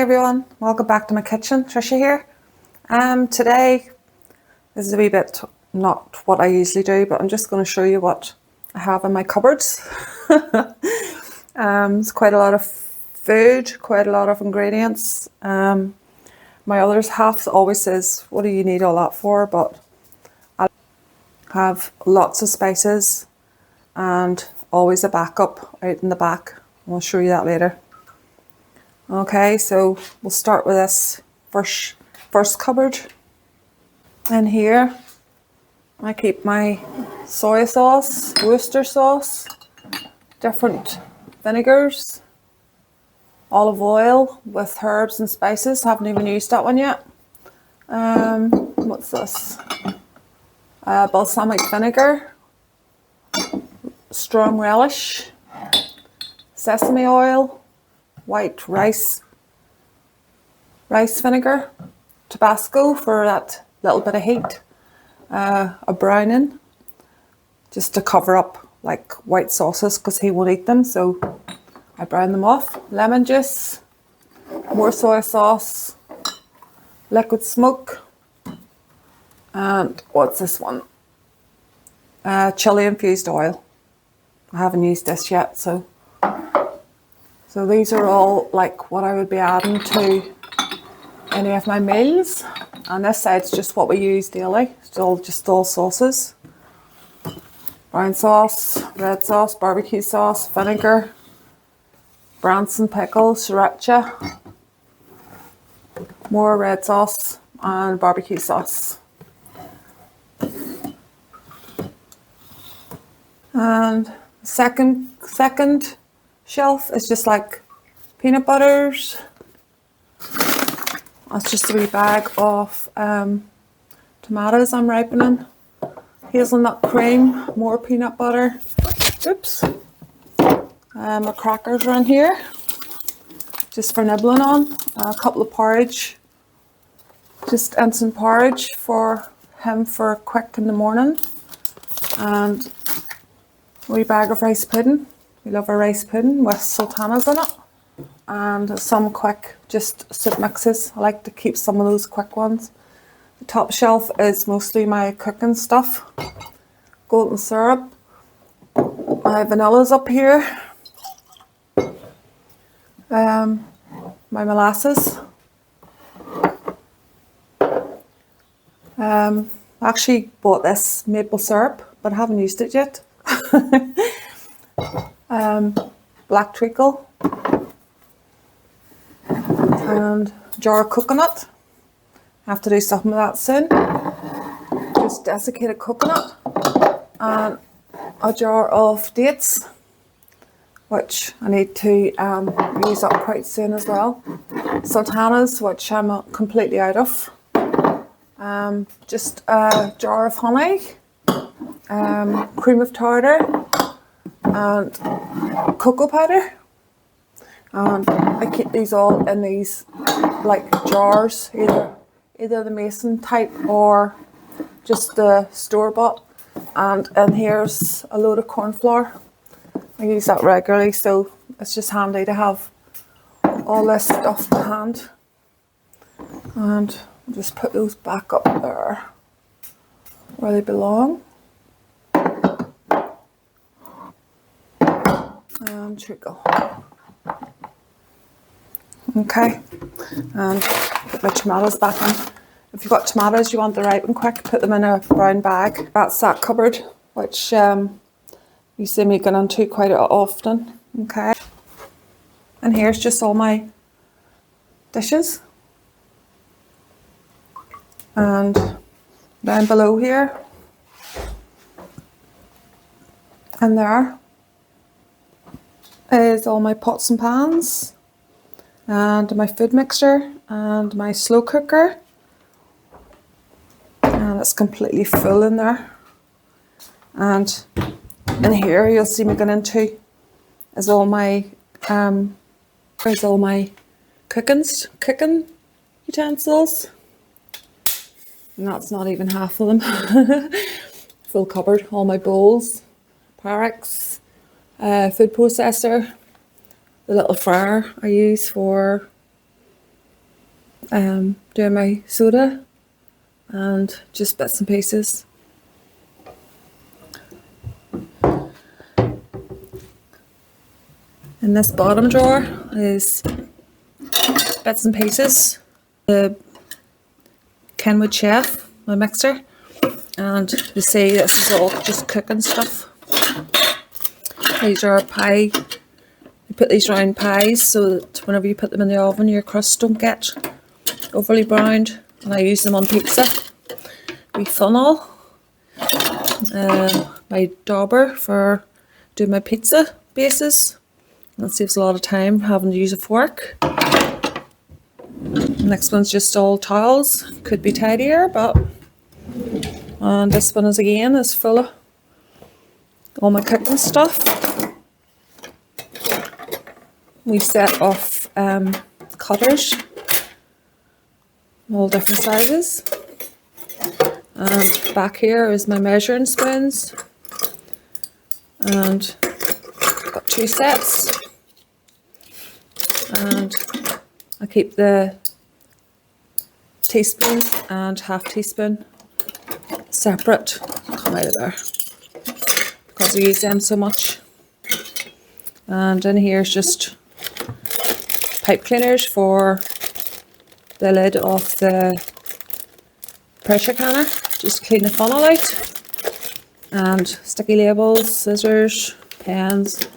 everyone, welcome back to my kitchen. Trisha here. Today this is a wee bit not what I usually do, but I'm just going to show you what I have in my cupboards. It's quite a lot of food, quite a lot of ingredients. My other half always says, what do you need all that for? But I have lots of spices and always a backup out in the back. I'll show you that later. Okay, so we'll start with this first cupboard. In here, I keep my soy sauce, Worcester sauce, different vinegars, olive oil with herbs and spices. Haven't even used that one yet. What's this? Balsamic vinegar, strong relish, sesame oil, white rice vinegar, Tabasco for that little bit of heat, a browning just to cover up like white sauces because he won't eat them, so I brown them off. Lemon juice, more soy sauce, liquid smoke, and what's this one? Chili infused oil. I haven't used this yet, so these are all like what I would be adding to any of my meals. On this side's just what we use daily. It's all sauces. Brown sauce, red sauce, barbecue sauce, vinegar, Branson pickle, sriracha, more red sauce and barbecue sauce. And second shelf is just like peanut butters. That's just a wee bag of tomatoes I'm ripening. Hazelnut cream, more peanut butter. Oops. My crackers are in here, just for nibbling on. A couple of porridge, just instant porridge for him for quick in the morning. And a wee bag of rice pudding. We love our rice pudding with sultanas in it. And some quick just soup mixes. I like to keep some of those quick ones. The top shelf is mostly my cooking stuff. Golden syrup. My vanilla's up here. My molasses. I actually bought this maple syrup, but I haven't used it yet. Black treacle. And jar of coconut. I have to do something with that soon. Just desiccated coconut. And a jar of dates, which I need to use up quite soon as well. Sultanas, which I'm completely out of. Just a jar of honey. Cream of tartar. And cocoa powder. And I keep these all in these like jars, either the mason type or just the store-bought. And here's a load of corn flour. I use that regularly, so it's just handy to have all this stuff to hand. And I'll just put those back up there where they belong. And treacle. Okay, and put my tomatoes back in. If you've got tomatoes you want to ripen quick, put them in a brown bag. That's that cupboard, which you see me going into quite often. Okay, and here's just all my dishes. And down below here, and there is all my pots and pans. And my food mixer and my slow cooker, and it's completely full in there. And in here you'll see me going into is all my cooking utensils, and that's not even half of them. Full cupboard. All my bowls, Pyrex, food processor, the little fryer I use for doing my soda and just bits and pieces. In this bottom drawer is bits and pieces. The Kenwood Chef, my mixer, and you see this is all just cooking stuff. These are pie. You put these round pies so that whenever you put them in the oven, your crusts don't get overly browned. And I use them on pizza. My funnel, my dauber for doing my pizza bases. That saves a lot of time having to use a fork. The next one's just all towels. Could be tidier, but and this one is full of all my cooking stuff. We set off cutters, all different sizes. And back here is my measuring spoons, and got 2 sets. And I keep the teaspoon and half teaspoon separate. Come out of there because I use them so much. And in here is just pipe cleaners for the lid of the pressure canner. Just clean the funnel out. And sticky labels, scissors, pens.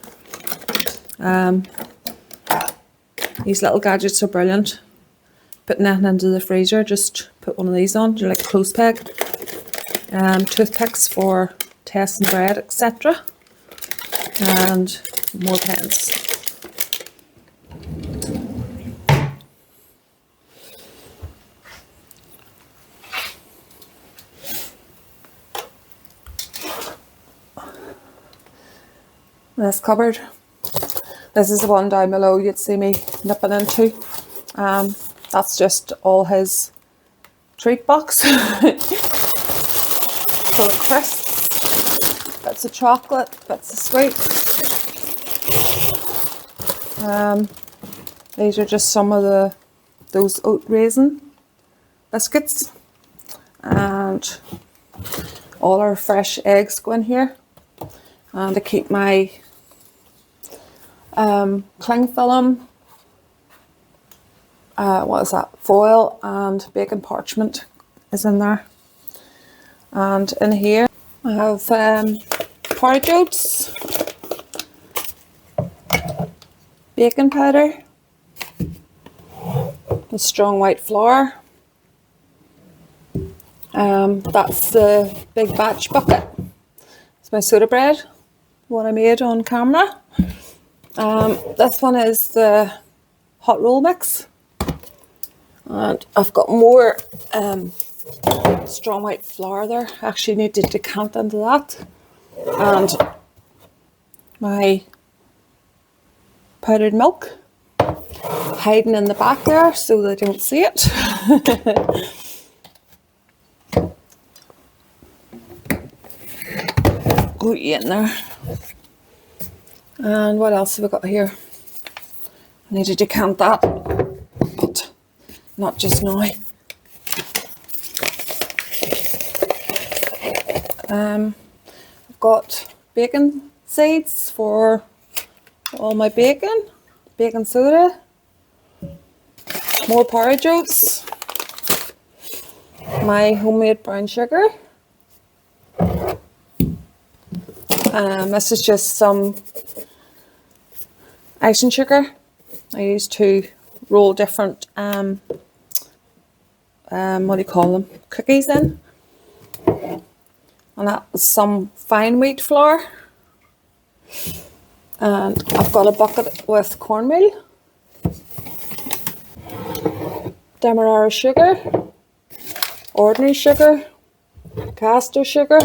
These little gadgets are brilliant. Putting anything into the freezer, just put one of these on. They're like a clothes peg. Toothpicks for testing bread, etc. And more pens. This cupboard. This is the one down below you'd see me nipping into. That's just all his treat box. Full of crisps, bits of chocolate, bits of sweets. These are just some of those oat raisin biscuits. And all our fresh eggs go in here. And I keep my cling film, what is that, foil and bacon parchment is in there. And in here I have porridge oats, baking powder, the strong white flour. That's the big batch bucket. It's my soda bread, what I made on camera. This one is the hot roll mix, and I've got more strong white flour there. I actually need to decant into that, and my powdered milk hiding in the back there so they don't see it. Go in there. And what else have we got here? I need to decant that, but not just now. I've got bacon seeds for all my bacon, baking soda, more porridge oats, my homemade brown sugar. This is just some icing sugar. I use to roll different what do you call them, cookies in. And that's some fine wheat flour. And I've got a bucket with cornmeal, demerara sugar, ordinary sugar, caster sugar,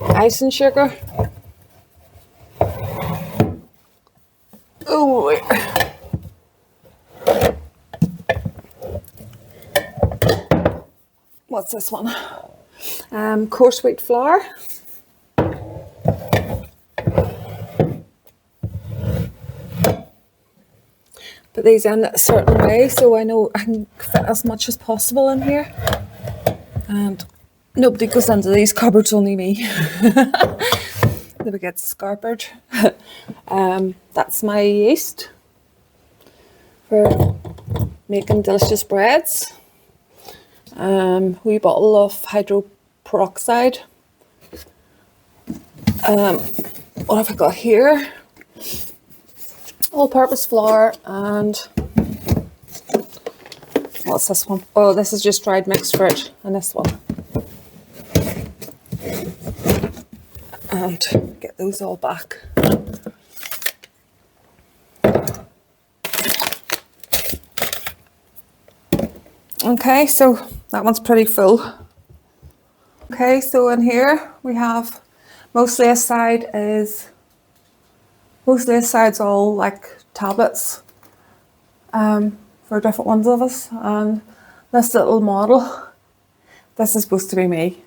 icing sugar. Oh, what's this one? Coarse wheat flour. Put these in a certain way so I know I can fit as much as possible in here. And nobody goes into these cupboards, only me. Never gets scarpered. That's my yeast for making delicious breads. Wee bottle of hydroperoxide. What have I got here? All-purpose flour and what's this one? Oh, this is just dried mixed fruit, and this one. And get those all back. Okay, so that one's pretty full. Okay, so in here we have mostly this side's all like tablets for different ones of us, and this little model, this is supposed to be me.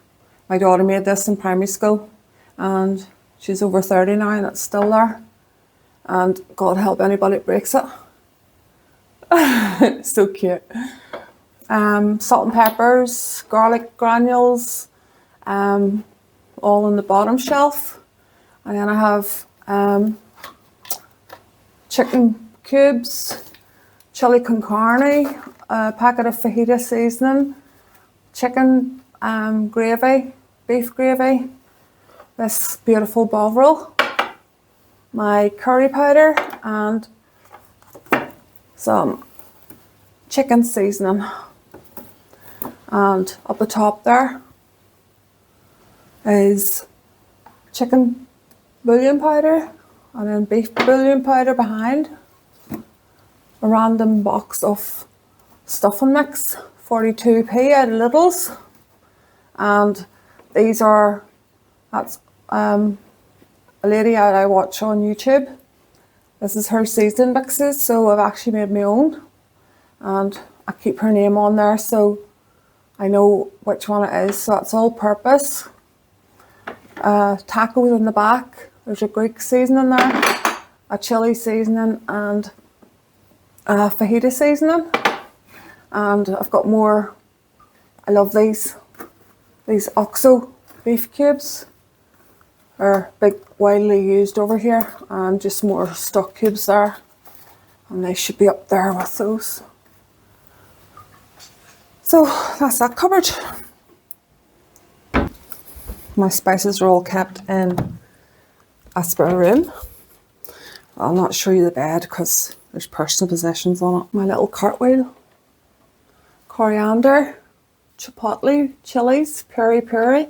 My daughter made this in primary school and she's over 30 now and it's still there, and God help anybody that breaks it. It's so cute. Salt and peppers, garlic granules, all on the bottom shelf. And then I have chicken cubes, chili con carne, a packet of fajita seasoning, chicken gravy, beef gravy, this beautiful bovril, my curry powder, and some chicken seasoning. And up the top there is chicken bouillon powder, and then beef bouillon powder behind. A random box of stuffing mix, 42p out of Lidl's. And these are, that's a lady that I watch on YouTube. This is her seasoning mixes, so I've actually made my own. And I keep her name on there so I know which one it is. So that's all purpose. Tacos in the back. There's a Greek seasoning there, a chili seasoning, and a fajita seasoning. And I've got more. I love these OXO beef cubes. Are big, widely used over here, and just more stock cubes there. And they should be up there with those. So that's that cupboard. My spices are all kept in a spare room. I'll not show you the bed because there's personal possessions on it. My little cartwheel, coriander, chipotle, chilies, peri peri,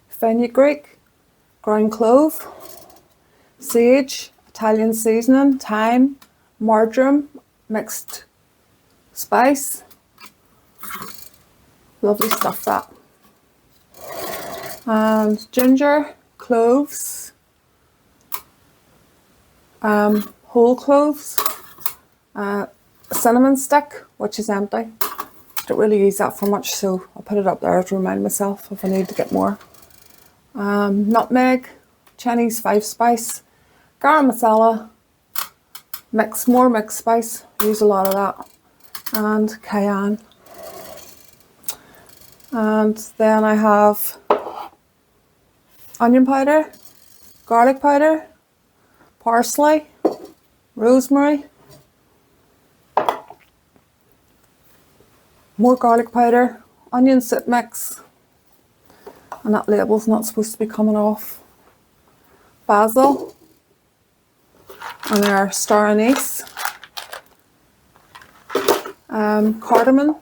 fenugreek, ground clove, sage, Italian seasoning, thyme, marjoram, mixed spice. Lovely stuff that. And ginger, cloves, whole cloves, a cinnamon stick, which is empty. Don't really use that for much, so I'll put it up there to remind myself if I need to get more. Nutmeg, Chinese 5-spice, garam masala, more mixed spice, use a lot of that, and cayenne. And then I have onion powder, garlic powder, parsley, rosemary, more garlic powder, onion soup mix, and that label's not supposed to be coming off, basil, and our star anise, cardamom,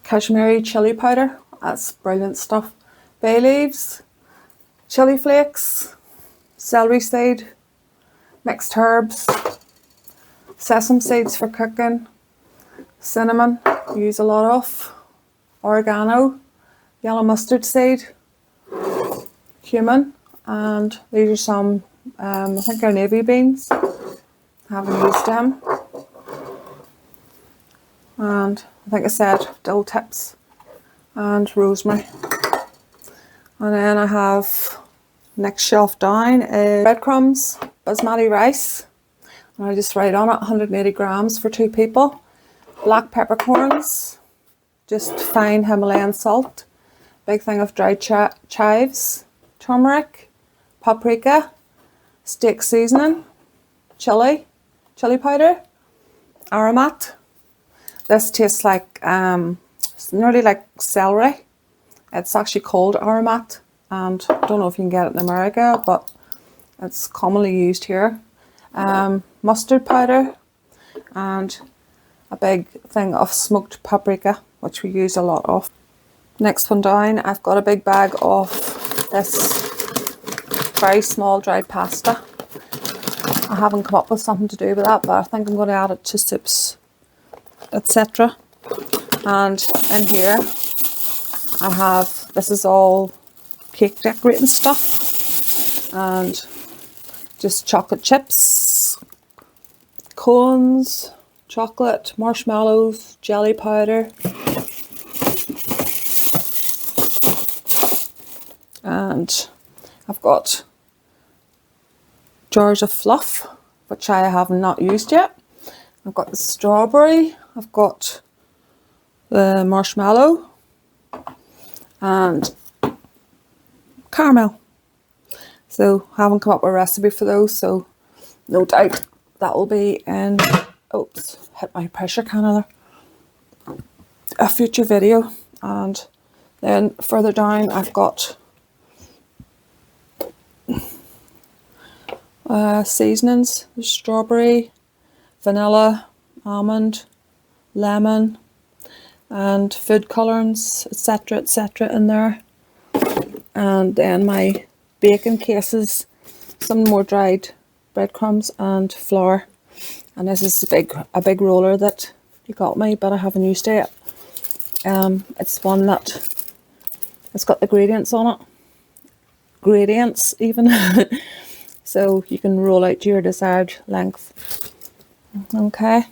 Kashmiri chili powder, that's brilliant stuff, bay leaves, chili flakes, celery seed, mixed herbs, sesame seeds for cooking, cinnamon, use a lot of, oregano, yellow mustard seed, cumin, and these are some, I think they're navy beans. Haven't used them. And I think I said dill tips and rosemary. And then I have next shelf down is breadcrumbs, basmati rice. And I just write on it 180 grams for 2 people. Black peppercorns, just fine Himalayan salt. Big thing of dried chives, turmeric, paprika, steak seasoning, chili powder, aromat. This tastes like, it's nearly like celery. It's actually called aromat, and I don't know if you can get it in America, but it's commonly used here. Mustard powder, and a big thing of smoked paprika, which we use a lot of. Next one down, I've got a big bag of this very small dried pasta. I haven't come up with something to do with that, but I think I'm going to add it to soups, etc. And in here I have, this is all cake decorating stuff, and just chocolate chips, cones, chocolate, marshmallows, jelly powder, and I've got jars of fluff, which I have not used yet. I've got the strawberry, I've got the marshmallow, and caramel. So I haven't come up with a recipe for those, so no doubt that will be in, oops, hit my pressure can there, a future video. And then further down I've got seasonings, strawberry, vanilla, almond, lemon, and food colourings, etc. in there. And then my baking cases, some more dried breadcrumbs and flour. And this is a big roller that you got me, but I haven't used it yet. It's one that it's got the gradients on it, gradients even. So you can roll out to your desired length. Okay.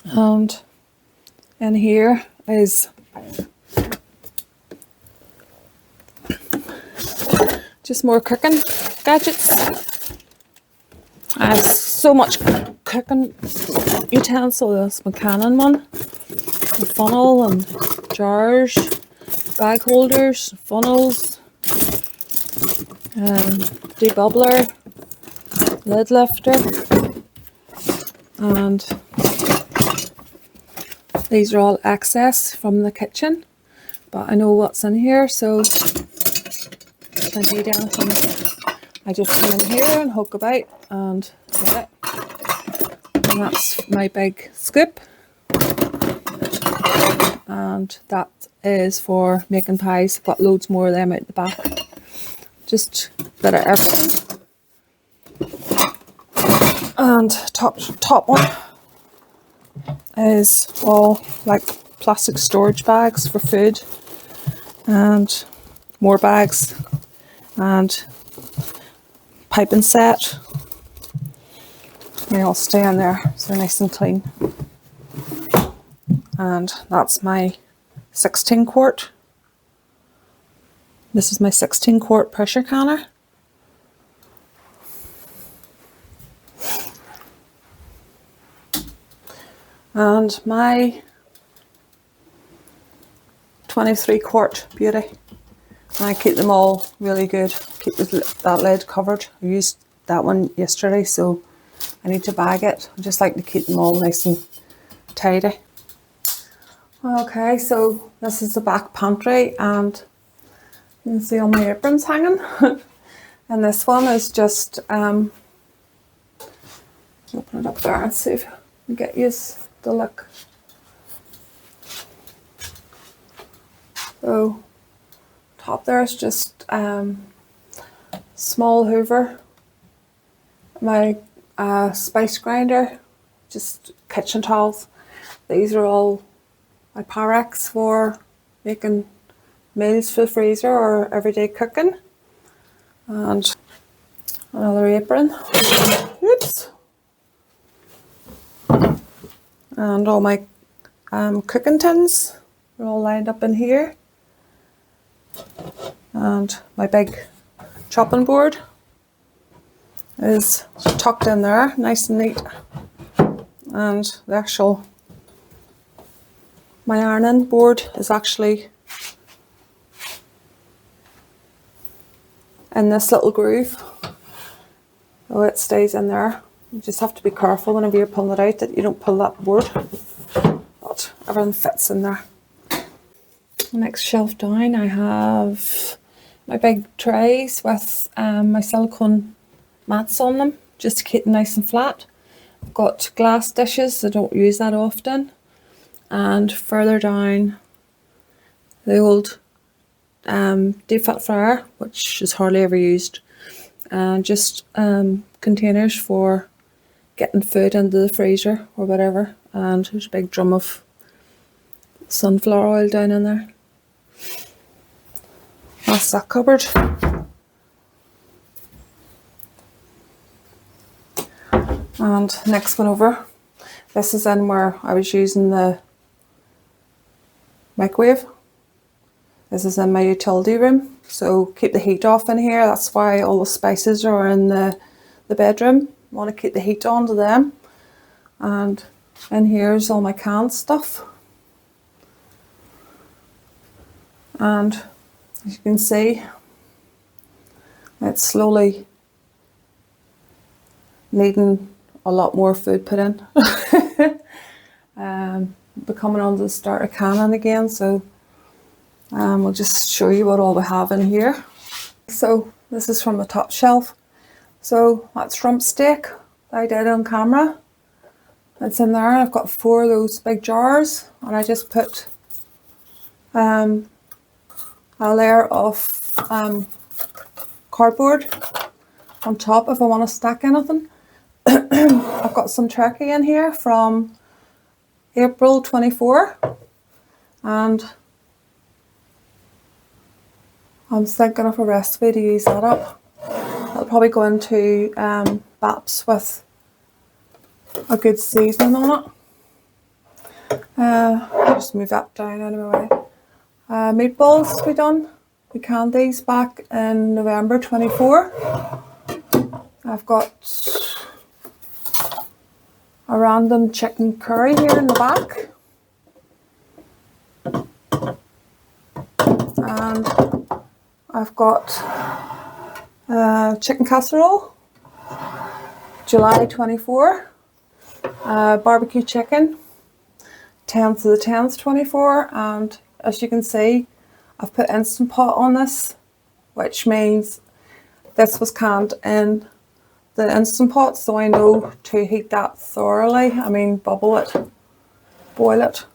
And in here is just more cooking gadgets. I have so much cooking utensil. This my Canon one, a funnel and jars, bag holders, funnels, debubbler, lid lifter, and these are all excess from the kitchen, but I know what's in here, so if I need anything I just come in here and hook about and get it. And that's my big scoop, and that is for making pies. I've got loads more of them out the back. Just a bit of everything. And top one is all like plastic storage bags for food, and more bags, and piping set. They all stay in there, so they're nice and clean. And that's my 16 quart. This is my 16 quart pressure canner. And my 23 quart beauty. And I keep them all really good. Keep that lid covered. I used that one yesterday, so I need to bag it. I just like to keep them all nice and tidy. Okay, so this is the back pantry, and you can see all my aprons hanging. And this one is just, open it up there and see if we get used to look. So top there is just small hoover, my spice grinder, just kitchen towels. These are all my Pyrex for making meals for the freezer or everyday cooking. And another apron. Oops. And all my cooking tins are all lined up in here. And my big chopping board. is tucked in there, nice and neat. And the actual, my ironing board is actually in this little groove. So it stays in there. You just have to be careful whenever you're pulling it out that you don't pull that board. But everything fits in there. Next shelf down, I have my big trays with my silicone mats on them, just to keep them nice and flat. I've got glass dishes, I don't use that often. And further down, the old deep fat fryer, which is hardly ever used. And just containers for getting food into the freezer or whatever. And there's a big drum of sunflower oil down in there. That's that cupboard. And next one over, this is in where I was using the microwave. This is in my utility room, so keep the heat off in here. That's why all the spices are in the bedroom. I want to keep the heat on to them. And in here's all my canned stuff. And as you can see, it's slowly needing a lot more food put in. Becoming on to the start of canning again, so we'll just show you what all we have in here. So this is from the top shelf. So that's rump steak that I did on camera. It's in there. I've got 4 of those big jars, and I just put a layer of cardboard on top if I want to stack anything. I've got some turkey in here from April 24, and I'm thinking of a recipe to use that up. I'll probably go into baps with a good seasoning on it. I'll just move that down anyway. Meatballs we done. We canned these back in November 24. I've got a random chicken curry here in the back. And I've got chicken casserole, July 24, barbecue chicken, 10th to the 10th 24, and as you can see, I've put Instant Pot on this, which means this was canned in the Instant Pot, so I know to heat that thoroughly. I mean, bubble it, boil it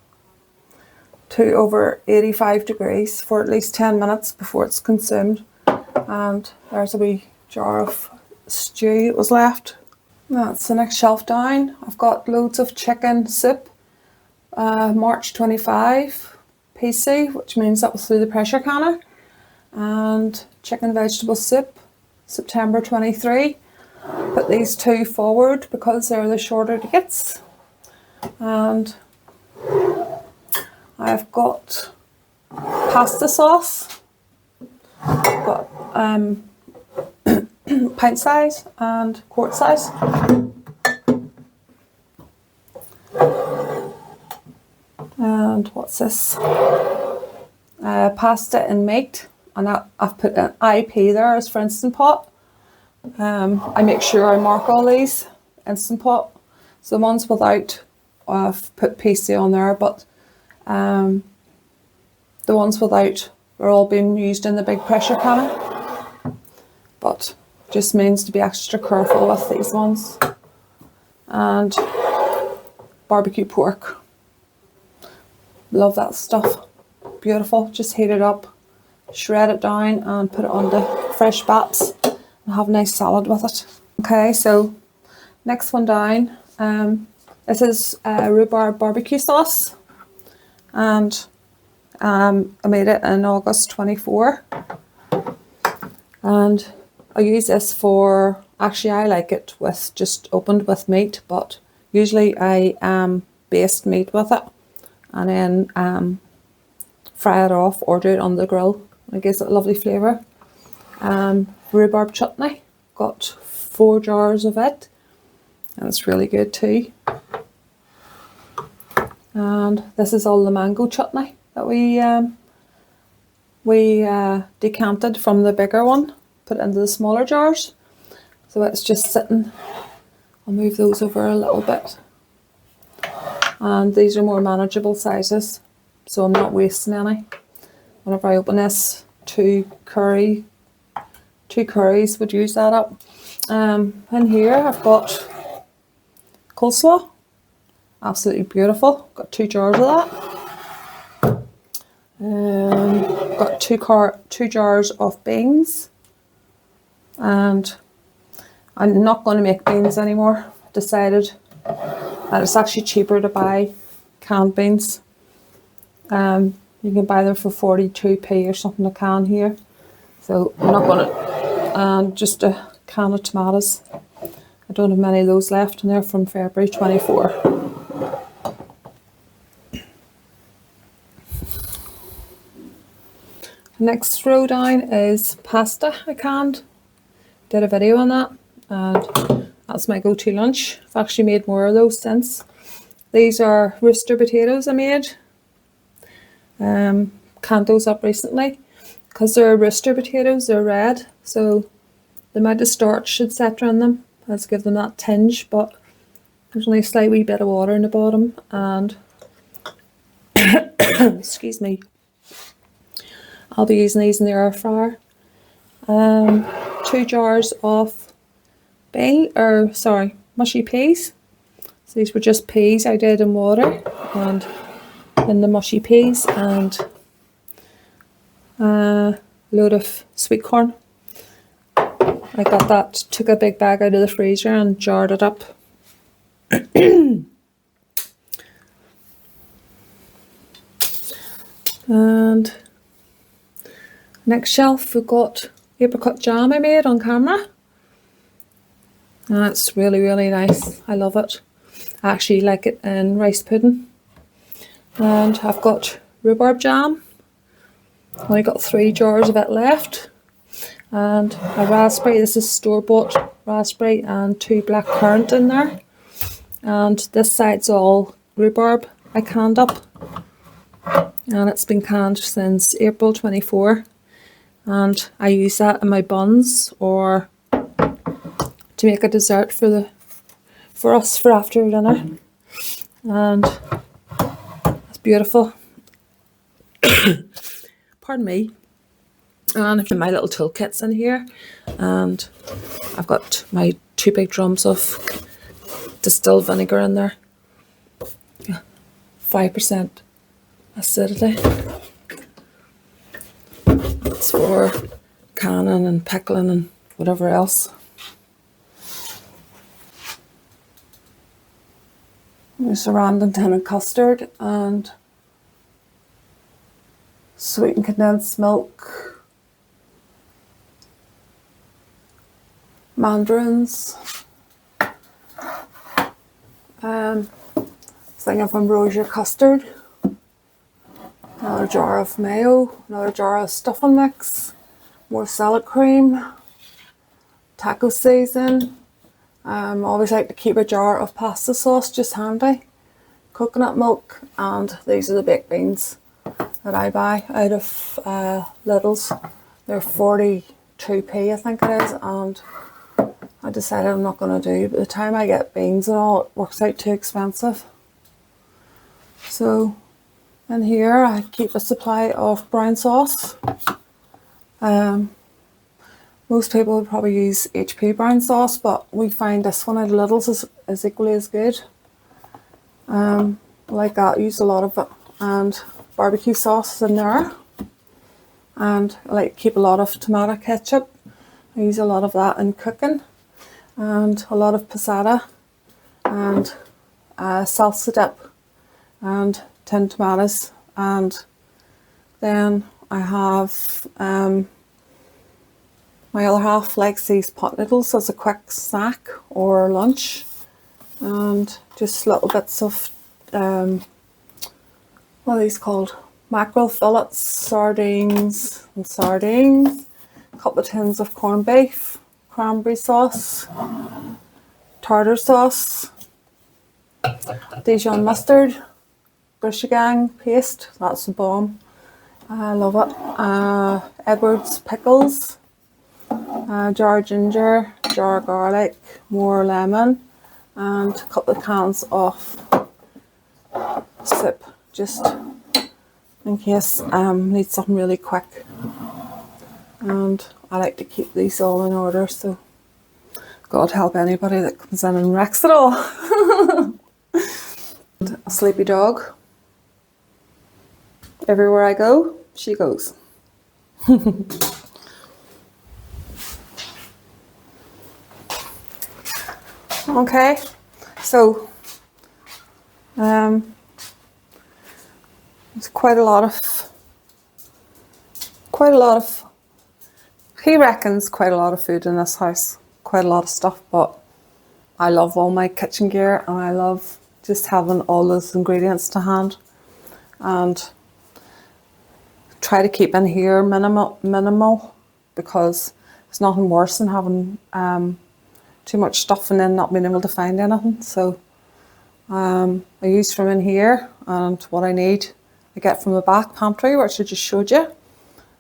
to over 85 degrees for at least 10 minutes before it's consumed. And there's a wee jar of stew that was left. That's the next shelf down. I've got loads of chicken soup, March 25 PC, which means that was through the pressure canner, and chicken vegetable soup, September 23. Put these 2 forward because they're the shorter dates. And I've got pasta sauce. I've got pint size and quart size. And what's this? Pasta and meat. And I've put an IP there as for Instant Pot. I make sure I mark all these Instant Pot. So the ones without, I've put PC on there, but the ones without are all being used in the big pressure canner. But just means to be extra careful with these ones. And barbecue pork. Love that stuff. Beautiful. Just heat it up, shred it down, and put it on the fresh baps. Have a nice salad with it. Okay, so next one down, this is rhubarb barbecue sauce, and I made it in August 24, and I use this for, actually I like it with just opened with meat, but usually I baste meat with it and then fry it off or do it on the grill. It gives it a lovely flavour. Rhubarb chutney, got 4 jars of it, and it's really good too. And this is all the mango chutney that we decanted from the bigger one, put it into the smaller jars. So it's just sitting. I'll move those over a little bit. And these are more manageable sizes, so I'm not wasting any. Whenever I open this, two curries would use that up. In here I've got coleslaw, absolutely beautiful. Got 2 jars of that. Got 2 jars of beans, and I'm not going to make beans anymore. Decided that it's actually cheaper to buy canned beans. You can buy them for 42p or something a can here. So I'm not going to, and just a can of tomatoes. I don't have many of those left, and they're from February 24. Next row down is pasta I canned. Did a video on that, and that's my go-to lunch. I've actually made more of those since. These are rooster potatoes I made. Canned those up recently. Because they're rooster potatoes, they're red, so the amount of starch etc. in them has given them that tinge, but there's only a slight wee bit of water in the bottom, and excuse me, I'll be using these in the air fryer. 2 jars of mushy peas. So these were just peas I did in water and in the mushy peas, and a load of sweet corn. I got that, took a big bag out of the freezer and jarred it up. And next shelf we've got apricot jam I made on camera. That's really, really nice. I love it. I actually like it in rice pudding. And I've got rhubarb jam. Only got 3 jars of it left. And a raspberry, this is store-bought raspberry, and 2 black currant in there. And this side's all rhubarb I canned up. And it's been canned since April 24. And I use that in my buns or to make a dessert for us for after dinner. And it's beautiful. Pardon me. And I've my little toolkits in here, and I've got my 2 big drums of distilled vinegar in there. 5% acidity. It's for canning and pickling and whatever else. There's a random tin of custard and sweetened condensed milk, mandarins, thing of ambrosia custard, another jar of mayo, another jar of stuffing mix, more salad cream, taco season. Always like to keep a jar of pasta sauce just handy, coconut milk, and these are the baked beans that I buy out of Lidl's. They're 42p I think it is, and I decided I'm not going to do. By the time I get beans and all, it works out too expensive. So in here I keep a supply of brown sauce. Most people would probably use HP brown sauce, but we find this one at Lidl's is equally as good. I like that, I use a lot of it. And barbecue sauce in there. And I like to keep a lot of tomato ketchup. I use a lot of that in cooking. And a lot of passata. And salsa dip. And tinned tomatoes. And then I have my other half likes these pot noodles as a quick snack or lunch, and just little bits of what are these called? Mackerel fillets, sardines, a couple of tins of corned beef, cranberry sauce, tartar sauce, Dijon mustard, Trisha paste, that's the bomb. I love it. Edwards pickles, jar of ginger, jar of garlic, more lemon, and a couple of cans of soup, just in case need something really quick. And I like to keep these all in order, so God help anybody that comes in and wrecks it all. A sleepy dog. Everywhere I go, she goes. Okay, so there's quite a lot of, he reckons quite a lot of food in this house, quite a lot of stuff, but I love all my kitchen gear and I love just having all those ingredients to hand, and try to keep in here minimal, because there's nothing worse than having too much stuff and then not being able to find anything. So I use from in here, and what I need I get from the back pantry, which I just showed you,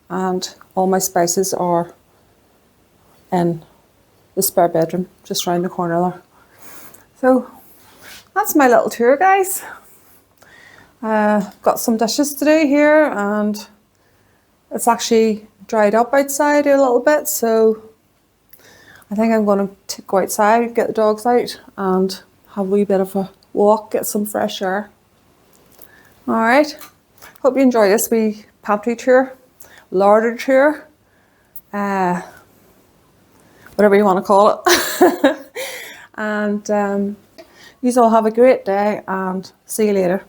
and all my spices are in the spare bedroom just round the corner there. So that's my little tour, guys. Got some dishes to do here, and it's actually dried up outside a little bit, so I think I'm going to go outside, get the dogs out, and have a wee bit of a walk, get some fresh air. Alright, hope you enjoy this wee pantry tour, larder tour, whatever you want to call it. And you all have a great day, and see you later.